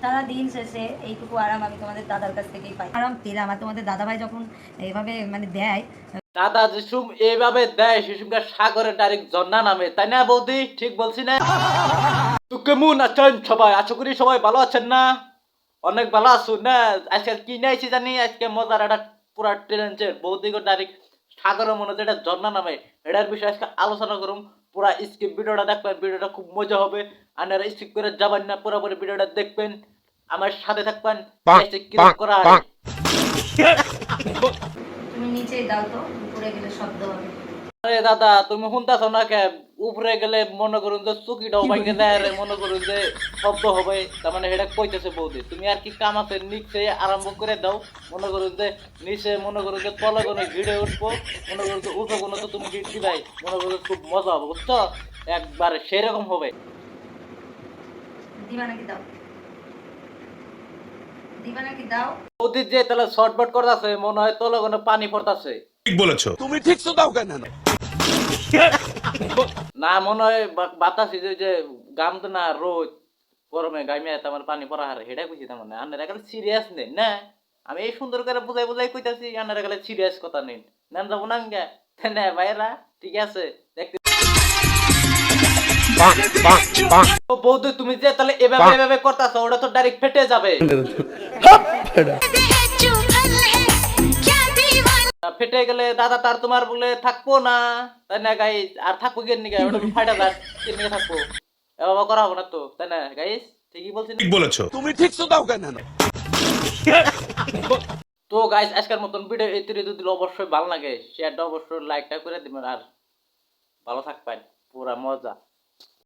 সারা দিন শেষে এইটুকু আরাম আমি তোমাদের দাদার কাছ থেকেই পাই। আরাম পেলাম, আর তোমাদের দাদাভাই যখন এইভাবে মানে দেয়। দাদা যেসুম এইভাবে দেয় সেসুমকার সাগরে ডাইরেক্ট ঝর্ণা নামে, তাই না বৌদি? ঠিক বলছি না? তো কেমন আছেন সবাই? আশা করি সবাই ভালো আছেন না? অনেক ভালো আছো না? আজকে কি নিয়েছি জানি, আজকে মজার একটা পুরা ট্রেঞ্চের বৌদিকে ডাইরেক্ট সাগরের মনে যেটা ঝর্ণা নামে এটার বিষয়ে আজকে আলোচনা করুম। পুরা স্কিপ ভিডিওটা দেখবেন, ভিডিওটা খুব মজা হবে। আপনারা স্কিপ করে যাবেন না, পুরোপুরি ভিডিওটা দেখবেন, আমার সাথে থাকবেন। কিরকম করা হয় তুমি নিচেই দাও তো, উপরে গেলে শব্দ হবে। আরে দাদা তুমি শুনতেছ না কে? উপরে গেলে মনে করুন যে চুকিটাও ভাঙে যায়, আর মনে করুন যে শব্দ হবে, তার মানে এটা কইতেছে বৌদি। তুমি আর কি কাম আছে, নিচে আরম্ভ করে দাও। মনে করুন যে নিচে মনে করুন যে তলে কোনো গিড়ে উঠবো, মনে করুন যে উঠো কোনো তো তুমি গিট দিবাই, মনে করুন খুব মজা হবে, বুঝছো? একবারে সেরকম হবে। দিবা নাকি দাও, দিবা নাকি দাও। বৌদি যে তাহলে শর্টবট করতেছে, মনে হয় তলে কোনো পানি পড়তাছে। ঠিক বলেছো তুমি, ঠিক তো দাও কেন? না মনে হয় বাতাসি যে গাম তো না রোদ গরমে গাইমে তোমার পানি পড়া হারে সেটা কইছি। তার মানে আন্নারা গেলে সিরিয়াস নেই না, আমি এই সুন্দর করে বুঝাই বুঝাই কইতাছি, আন্নারা গেলে সিরিয়াস কথা নেই। নাম যাবো না গা না ভাইরা, ঠিক আছে দেখতে। ও বৌদি তুমি যে তাহলে এভাবে এভাবে করতেছো, ওটা তো ডাইরেক্ট ফেটে যাবে। ফেটে গেলে দাদা তার তোমার বলে থাকবো না, তাই না গাইস? আর থাকবো কেন নিগা, ওটা ফাটা যাক কেন নিয়ে থাকবো, এভাবে করা হবে না তো, তাই না গাইস? ঠিকই বলছি না? ঠিক বলেছো তুমি, ঠিক তো দাও কেন? তো গাইস আজকের মতন ভিডিও এই তৈরি যদি অবশ্যই ভালো লাগে, শেয়ারটা অবশ্যই লাইকটা করে দিবেন, আর ভালো থাকবেন, পুরা মজা।